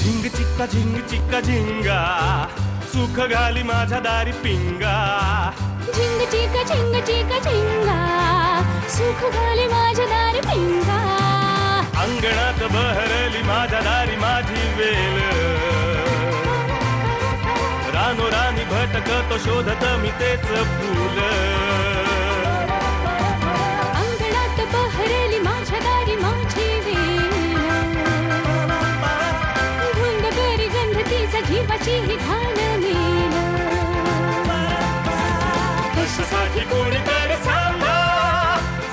झिंग चिक्का झिंगा सुख घाली माझ्या दारी पिंगा. झिंग चिक्का झिंगा सुख घाली माझ्या दारी पिंगा. अंगणात बहरली माझ्या दारी माझी वेल. रानोरानी भटकतो शोधत मी तेच फूल. अंगणात बहरली माझ्या दारी माझी वेल. धुंद करी गंध तिचा जीवाची ही घाण मेल. कशासाठी कोणीतरी सांगा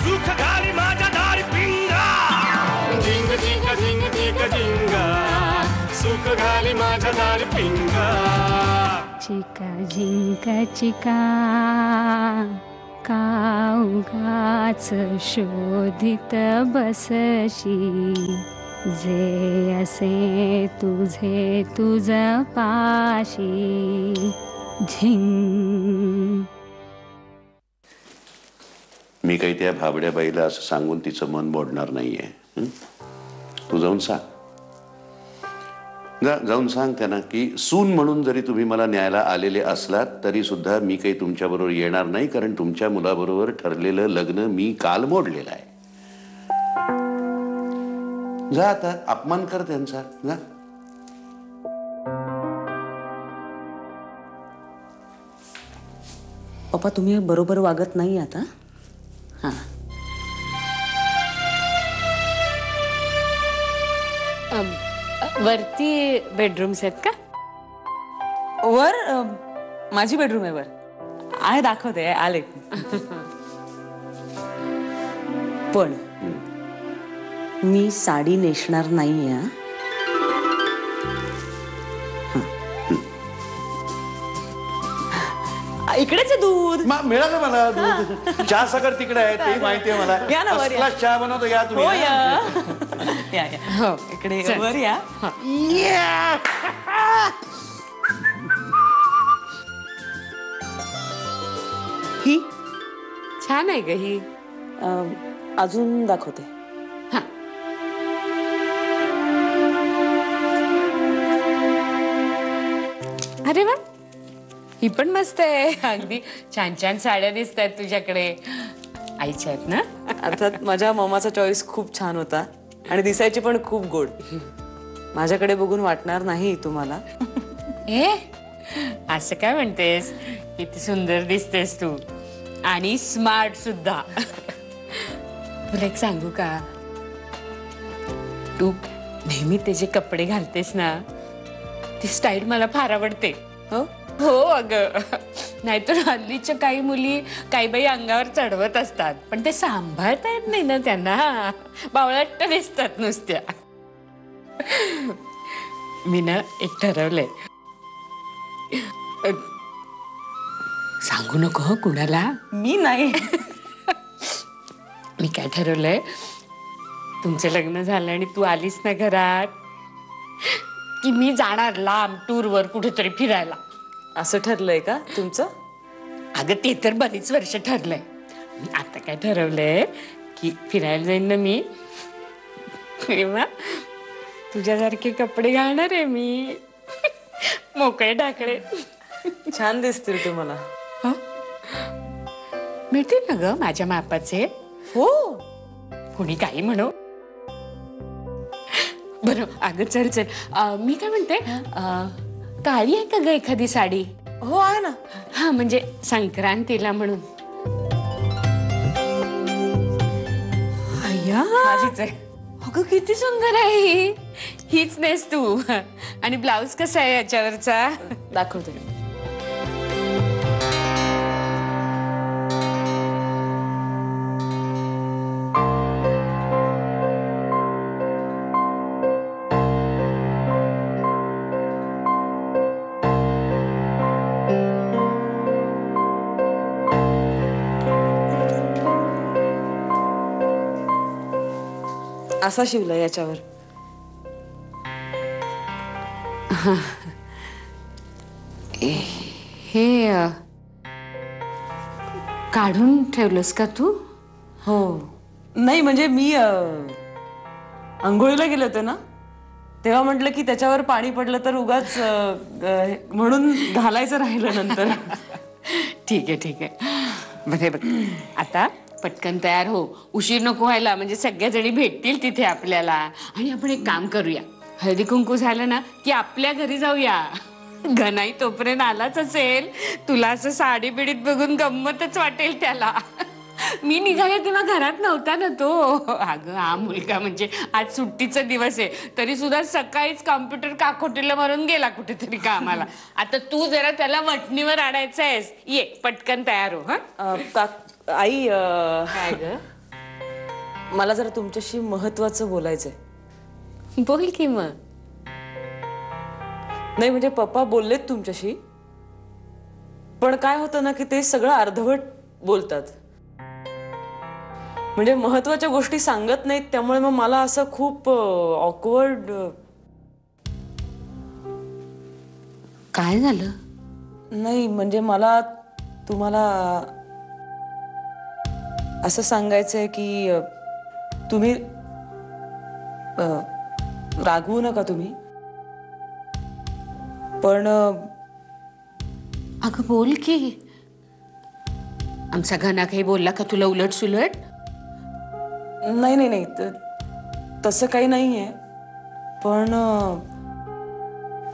सुख घाली माझ्या दारी पिंगा. झिंग चिक्का झिंगा सुख घाली माझ्या दारी पिंगा. चिका झिंका चिका का उगाच शोधित बसशी. जे असे तुझे तुझ पाशी. झिंग. मी काही त्या भाबड्या बाईला असं सांगून तिचं मन मोडणार नाहीये. तू जाऊन सांग. जाऊन सांग त्यांना की सून म्हणून जरी तुम्ही मला न्यायला आलेले असलात तरी सुद्धा मी काही तुमच्याबरोबर येणार नाही, कारण तुमच्या मुलाबरोबर ठरलेलं लग्न मी काल मोडलेलं आहे. जा आता, अपमान कर त्यांचा. जा. पप्पा तुम्ही बरोबर वागत नाही आता. हां वरती बेडरूम्स आहेत का? वर माझी बेडरूम आहे. वर आहे, दाखवते, आले. पण मी साडी नेसणार नाही. इकडेच आहे दूध. मिळालं मला दूध. चहा साखर तिकडे आहे ते माहिती आहे मला. या ना वर. चहा बनवतो या तुम्ही. हो या या इकडे वर या. ही छान आहे ग ही. अजून दाखवते. अरे वा, ही पण मस्त आहे. अगदी छान छान साड्या दिसत आहेत तुझ्याकडे. आईच्या आहेत ना? अर्थात माझ्या मम्माचा चॉईस खूप छान होता आणि दिसायची पण खूप गोड. माझ्याकडे बघून वाटणार नाही तुम्हाला. ए असं काय म्हणतेस? किती सुंदर दिसतेस तू आणि स्मार्ट सुद्धा. तुला एक सांगू का, तू नेहमी ते जे कपडे घालतेस ना ती स्टाईल मला फार आवडते. हो हो अगं, नाहीतर हल्लीच्या काही मुली काही बाई अंगावर चढवत असतात पण ते सांभाळता येत नाही ना त्यांना. बावळट दिसतात नुसत्या. मी ना एक ठरवलंय. सांगू नको हो कुणाला. मी नाही. मी काय ठरवलंय, तुमचं लग्न झालं आणि तू आलीस ना घरात की मी जाणार लांब टूरवर कुठेतरी फिरायला. असं ठरलंय का तुमचं? अगं ते तर बरीच वर्ष ठरलंय. मी आता काय ठरवलंय की फिरायला जाईन ना मी तेव्हा तुझ्यासारखे कपडे घालणार आहे मी. मोकळे ढाकळे. छान दिसतील तुम्हाला. मिळतील ना ग माझ्या मापाचे. हो कोणी काही म्हणो. बरं अगं चल चल, मी काय म्हणते, काळी आहे का ग एखादी साडी? हो आहे ना. हा म्हणजे संक्रांतीला म्हणून. माझीच आहे. अगं किती सुंदर आहे ही. हीच नेस तू. आणि ब्लाउज कसा आहे याच्यावरचा? दाखवते. असा शिवला याच्यावर. हे काढून ठेवलंस का तू? हो नाही म्हणजे मी आंघोळीला गेले होते ना तेव्हा म्हटलं की त्याच्यावर पाणी पडलं तर उगाच म्हणून घालायचं राहिलं नंतर. ठीक आहे बघ आता पटकन तयार हो, उशीर नको व्हायला, म्हणजे सगळ्या जणी भेटतील तिथे आपल्याला. आणि आपण एक काम करूया, हळदी कुंकू झालं ना की आपल्या घरी जाऊया. घनाई तोपर्यंत आलाच असेल, तुला असं साडी बिडीत बघून गंमतच वाटेल त्याला. मी निघाले तेव्हा घरात नव्हता ना तो. अगं हा मुलगा म्हणजे आज सुट्टीचा दिवस आहे तरी सुद्धा सकाळीच कॉम्प्युटर काखोटीला मारून गेला कुठेतरी कामाला. आता तू जरा त्याला वटणीवर आणायचं आहेस, ये पटकन तयार हो. आई काय ग? मला जरा तुमच्याशी महत्वाचं बोलायचंय. बोल की मग. नाही म्हणजे पप्पा बोललेत तुमच्याशी, पण काय होतं ना की ते सगळं अर्धवट बोलतात, म्हणजे महत्वाच्या गोष्टी सांगत नाहीत. त्यामुळे मग मला असं खूप ऑकवर्ड. काय झालं? नाही म्हणजे मला तुम्हाला असं सांगायचंय की तुम्ही रागवू नका तुम्ही, पण अगं बोल की. आमचा घना काही बोलला का तुला उलट सुलट? नाही तसं काही नाहीये, पण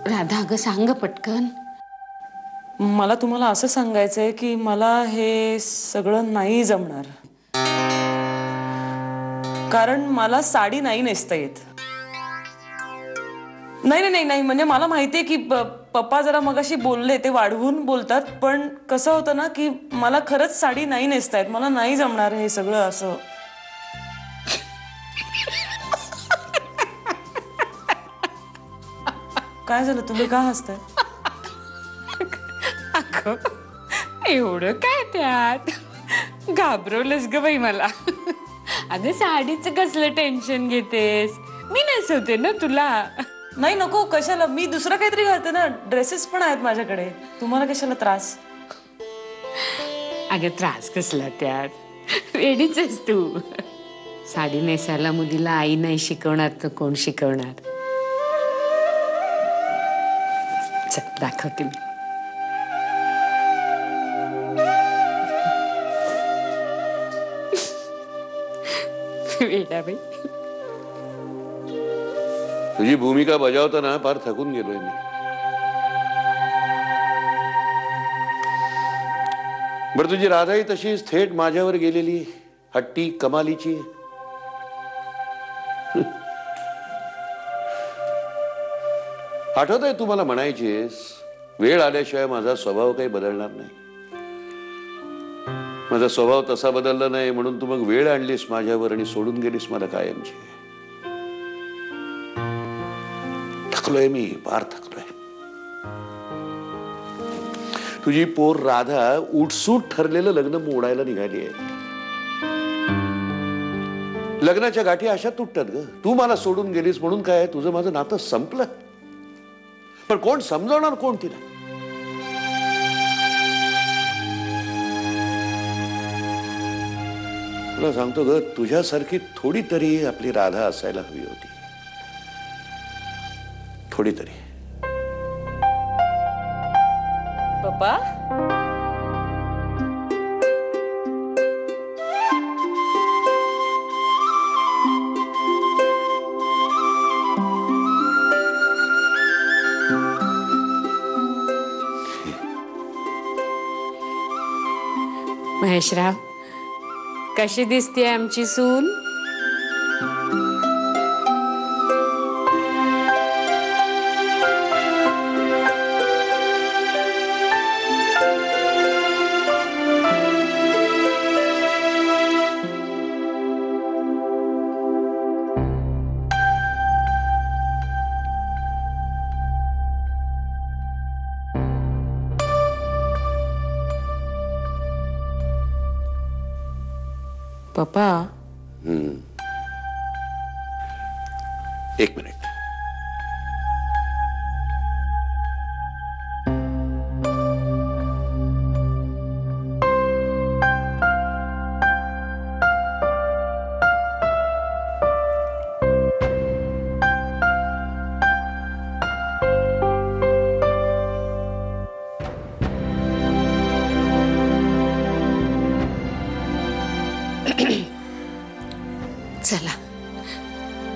राधा अगं सांग पटकन. मला तुम्हाला असं सांगायचंय की मला हे सगळं नाही जमणार, कारण मला साडी नाही नेसता येत. नाही म्हणजे मला माहितीये की पप्पा जरा मगाशी बोलले, ते वाढवून बोलतात, पण कसं होतं ना की मला खरंच साडी नाही नेसता येत. मला नाही जमणार हे सगळं असं. काय झालं, तुम्ही का हसताय? अगं एवढं काय त्यात, घाबरवलंस ग बाई मला. अगं साडीचं कसलं टेन्शन घेतेस, मी नेसवते ना तुला. नाही नको, कशाला, मी दुसरं काहीतरी घालते ना, ड्रेसेस पण आहेत माझ्याकडे, तुम्हाला कशाला त्रास. अगं त्रास कसला त्यात, रेडीच आहेस तू. साडी नेसायला मुलीला आई नाही शिकवणार तर कोण शिकवणार. चल दाखवते मी. वेडा बाई. तुझी भूमिका बजावताना फार थकून गेलोय मी. बरं तुझी राधाही तशीच थेट माझ्यावर गेलेली, हट्टी कमालीची. आठवत आहे तू मला म्हणायचीस, वेळ आल्याशिवाय माझा स्वभाव काही बदलणार नाही. माझा स्वभाव तसा बदलला नाही म्हणून तू मग वेळ आणलीस माझ्यावर आणि सोडून गेलीस मला कायमची. थकलोय मी, फार थकलोय. तुझी पोर राधा उठसूट ठरलेलं लग्न मोडायला निघाली आहे. लग्नाच्या गाठी अशा तुटतात ग. तू मला सोडून गेलीस म्हणून काय तुझं माझं नातं संपलं, पण कोण समजावणार कोण तिला. तुला सांगतो ग, तुझ्यासारखी थोडी तरी आपली राधा असायला हवी होती, थोडी तरी. पप्पा महेशराव, कशी दिसते आमची सून? पप्पा एक मिनिट.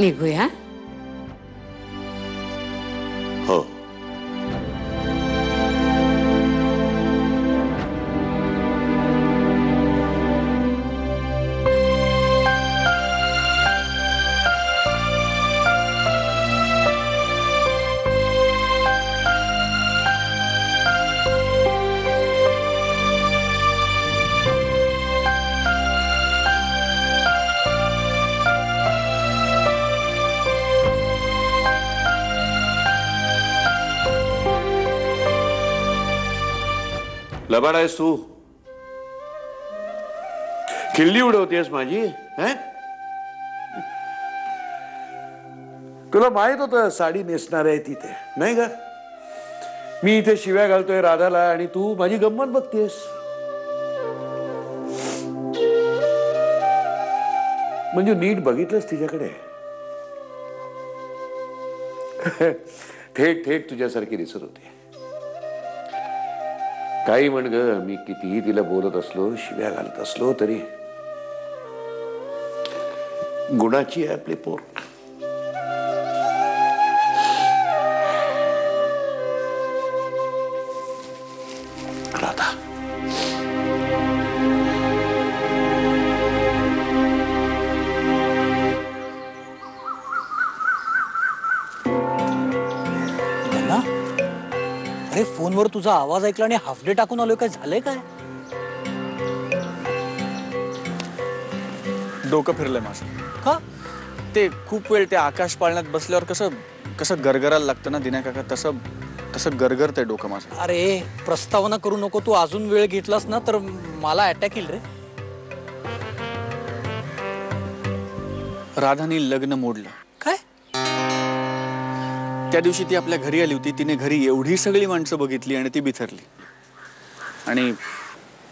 निघूया. हो. लबाड आहेस तू. खिल्ली उडवतेस माझी. हैं? तुला माहित होतं साडी नेसणार आहे तिथे, नाही का? मी इथे शिव्या घालतोय राधाला आणि तू माझी गंमत बघतेस. म्हणजे नीट बघितलंस तिच्याकडे. थेट थेट तुझ्यासारखी दिसत होती. काही म्हण ग, मी कितीही तिला बोलत असलो, शिव्या घालत असलो तरी गुणाची आहे आपली पोर. राधा, अरे फोनवर तुझा आवाज ऐकला आणि हाफ डे टाकून आलोय. काय झालंय? काय डोकं फिरलंय माझं. का? ते खूप वेळ त्या आकाश पाळण्यात बसल्यावर कसं कसं गरगरायला लागतं ना दिना काका, तसं तसं गरगरतंय डोकं माझं. अरे प्रस्तावना करू नको. तू अजून वेळ घेतलास ना तर मला अटॅक येईल रे. राधानी लग्न मोडलं. काय? त्या दिवशी ती आपल्या घरी आली होती. तिने घरी एवढी सगळी माणसं बघितली आणि ती बिथरली. आणि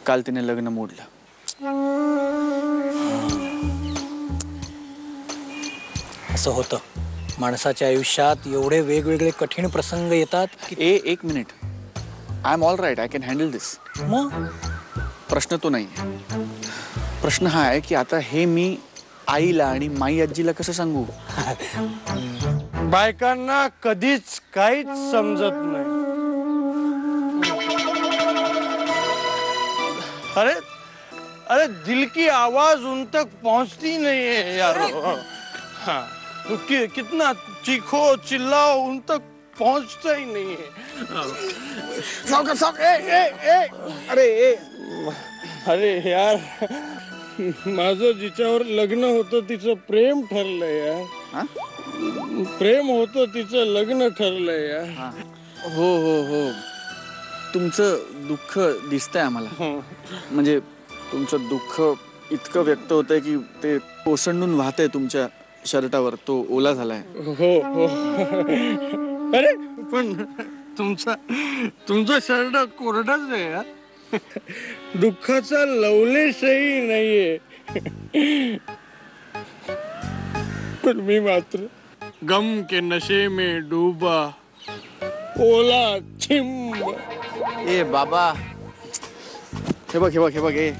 काल तिने लग्न मोडलं. असं होतं माणसाच्या आयुष्यात. एवढे वेगवेगळे कठीण प्रसंग येतात की एक minute. I am all right. I can handle this. मग प्रश्न तो नाही. प्रश्न हा आहे की आता हे मी आईला आणि माई आजीला कसं सांगू. बायकांना कधीच काहीच समजत नाही. अरे अरे दिल की आवाज उन तक पहुंचती नहीं है यारो. हाँ, तो कितना चीखो चिल्लाओ उन तक पहुंचता ही नहीं है. अरे यार, माझं जिच्यावर लग्न होतं तिचं प्रेम ठरलंय यार. प्रेम होतं तिचं लग्न ठरलंय यार. हो हो हो, तुमचं दुःख दिसतंय आम्हाला. म्हणजे तुमचं दुःख इतकं व्यक्त होतंय की ते ओसंडून वाहतंय तुमच्या शर्टावर. तो ओला झालाय. हो हो. अरे पण तुमचा शर्ट कोरडाच आहे यार. दुःखाचा लवलेशही नाहीये. पण मी मात्र गम के नशे में डूबा ओला चिंब. ए बाबा, हे बघ हे बघ हे बघ. ए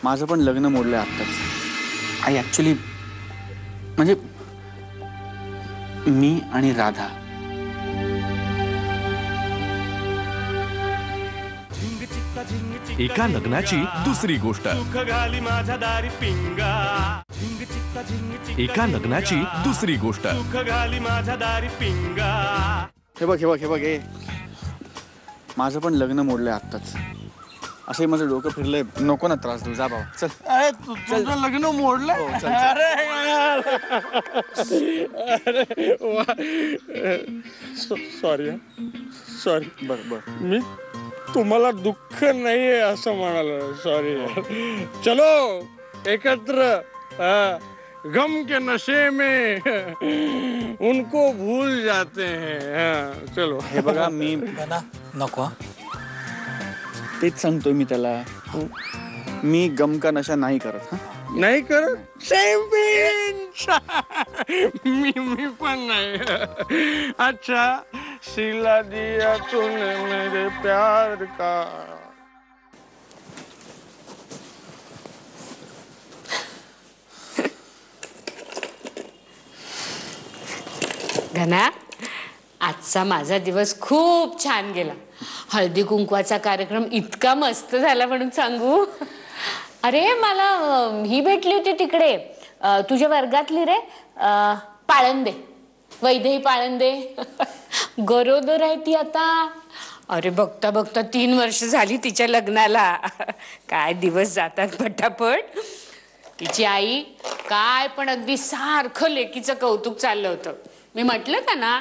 माझं पण लग्न मोडलंय आत्ताच. आय ऍक्च्युली म्हणजे मी आणि राधा एका लग्नाची दुसरी गोष्ट. एका लग्नाची दुसरी गोष्ट. हे बघ हे बघ हे बघ. ए माझं पण लग्न मोडलंय आत्ताच. असंही माझं डोकं फिरलंय. नको ना त्रास देऊ. जा बाबा चल. अरे तुझं लग्न मोडलं. अरे यार, अरे सॉरी सॉरी. बरं बरं. मी तुम्हाला दुःख नाहीये असं म्हणालो. सॉरी यार. चलो एकत्र गम के नशे में उनको भूल जाते हैं. चलो. हे बघा मी नको. तेच सांगतोय मी त्याला. मी गम का नशा नाही करत. नाही करत. मी पण नाही. अच्छा सिला दिया तूने मेरे प्यार का. घना, आजचा माझा दिवस खूप छान गेला. हळदी कुंकवाचा कार्यक्रम इतका मस्त झाला म्हणून सांगू. अरे मला ही भेटली होती तिकडे, तुझ्या वर्गातली रे, पाळंदे, वैदेही पाळंदे. गरोदर आहे ती आता. अरे बघता बघता 3 वर्ष झाली तिच्या लग्नाला. काय दिवस जातात पटापट. तिची आई काय पण अगदी सारखं लेकीचं कौतुक चाललं होतं. मी म्हटलं का ना,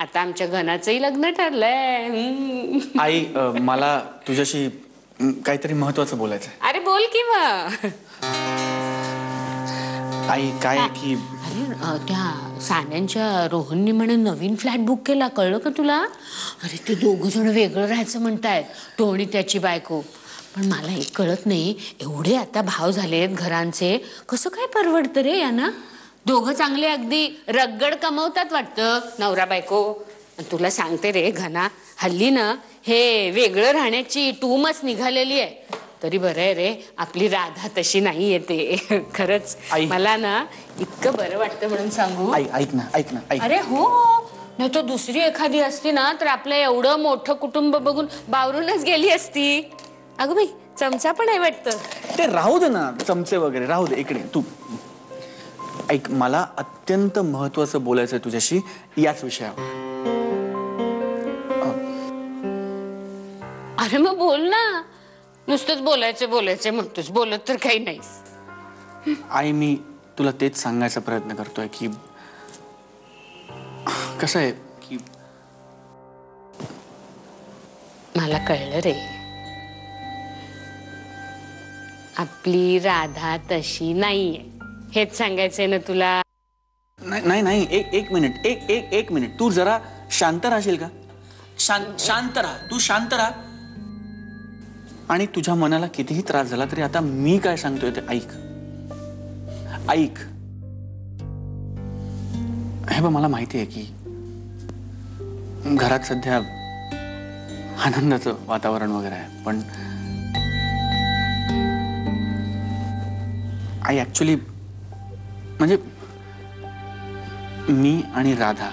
आता आमच्या घनाचंही लग्न ठरलंय. आई, मला तुझ्याशी काहीतरी महत्वाचं बोलायचं आहे. अरे बोल की मग. आई काय आहे की अरे त्या सान्यांच्या रोहननी म्हणे नवीन फ्लॅट बुक केला, कळलं का तुला? अरे ते 2 जण वेगळं राहायचं म्हणतायत, तो आणि त्याची बायको. पण मला एक कळत नाही, एवढे आता भाव झालेत घरांचे, कसं काय परवडतं रे यांना? 2 चांगले अगदी रगड कमवतात वाटतं नवरा बायको. तुला सांगते रे घना, हल्ली ना हे वेगळं राहण्याची टूमच निघालेली आहे. तरी बरं आहे रे, आपली राधा तशी नाही येते. खरंच मला ना इतकं बरं वाटतं म्हणून सांगू. ऐक ना. अरे हो, नाही तो दुसरी एखादी असती ना तर आपलं एवढं मोठं कुटुंब बघून बावरूनच गेली असती. अगं बाई, चमचा पण आहे वाटतं. ते राहू दे ना, चमचे वगैरे राहू दे. इकडे तू ऐक, मला अत्यंत महत्वाचं बोलायचं आहे तुझ्याशी याच विषयावर. अरे मग बोल ना, नुसतंच बोलायचे म्हणतोस, बोलत तर काही नाहीस. आई, मी तुला तेच सांगायचा प्रयत्न करतोय की कसं आहे की मला कळलं रे, आपली राधा तशी नाहीये, हेच सांगायचंय ना तुला? नाही, एक मिनिट, तू जरा शांत राहशील का? शांत राहा, तू शांत राहा. आणि तुझ्या मनाला कितीही त्रास झाला तरी आता मी काय सांगतोय ते ऐक. हे बघ, मला माहिती आहे की घरात सध्या आनंदाचं वातावरण वगैरे आहे, पण आई ऍक्च्युली म्हणजे मी आणि राधा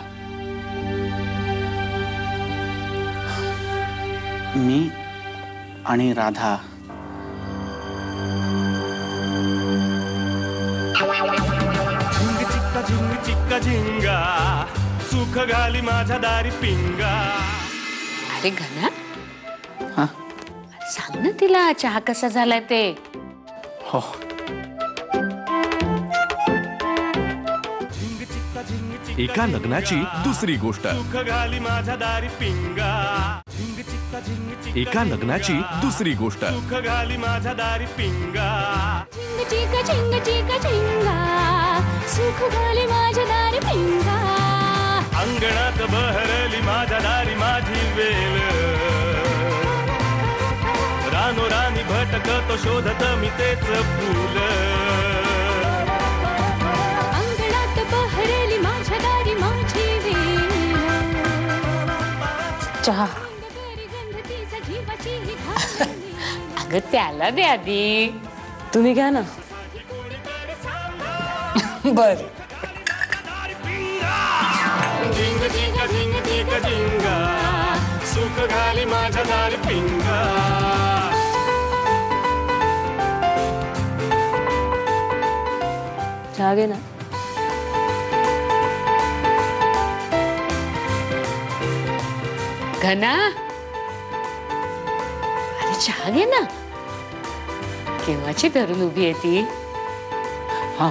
झिंग चिक्का झिंगा, सुख घाली माझ्या दारी पिंगा. अरे घना, हा सांग ना तिला चहा कसा झालाय ते. हो, एका लग्नाची दुसरी गोष्ट. सुख घाली माझ्या दारी पिंगा. एका लग्नाची दुसरी गोष्ट. सुख घाली माझ्या दारी पिंगा. चिंग चिंग चिंग चिंगा, सुख घाली माझ्या दारी पिंगा. अंगणात बहरली माझ्या दारी माझी वेल, रानोरानी भटकतो शोधत मी तेच फूल. अंगणात बहरली माझ्या दारी माझी वेल. चहा. गंध तिचा जीवाची ही घालणी. अगं त्याला दे आधी. तुम्ही घ्या ना. बर. झिंग चिंग झिंग चिंग झिंगा, सुख घाली माझ्या दारी पिंगा. चहा घे ना. घना, अरे चहा घे ना. केव्हाची धरून उभी आहे ती. हा.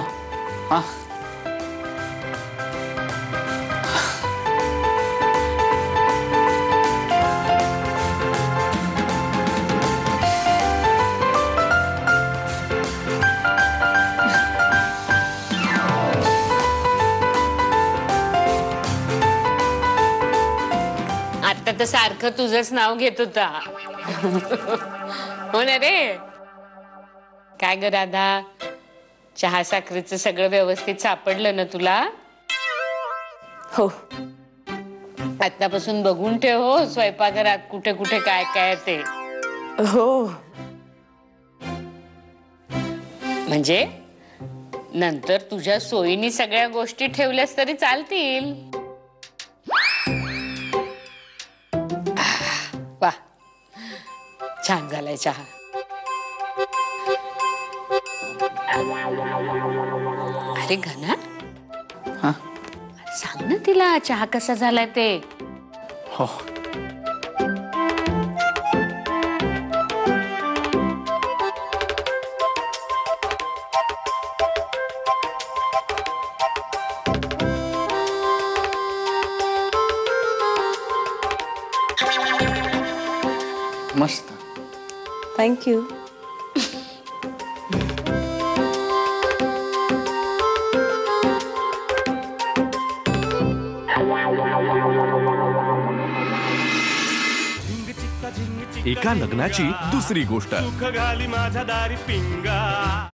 आता तर सारखं तुझंच नाव घेत होता. हो ना रे. काय ग राधा, चहा साखरेचं सगळं व्यवस्थित सापडलं ना तुला? हो. आतापासून बघून ठेव हो स्वयंपाकघरात कुठे कुठे काय काय ते. हो. म्हणजे नंतर तुझ्या सोयीनी सगळ्या गोष्टी ठेवल्यास तरी चालतील. छान झालाय चहा. अरे घना, हा सांग ना तिला चहा कसा झालाय ते. हो मस्त. थँक्यू. एका लग्नाची दुसरी गोष्ट. सुख घाली माझ्या दारी पिंगा.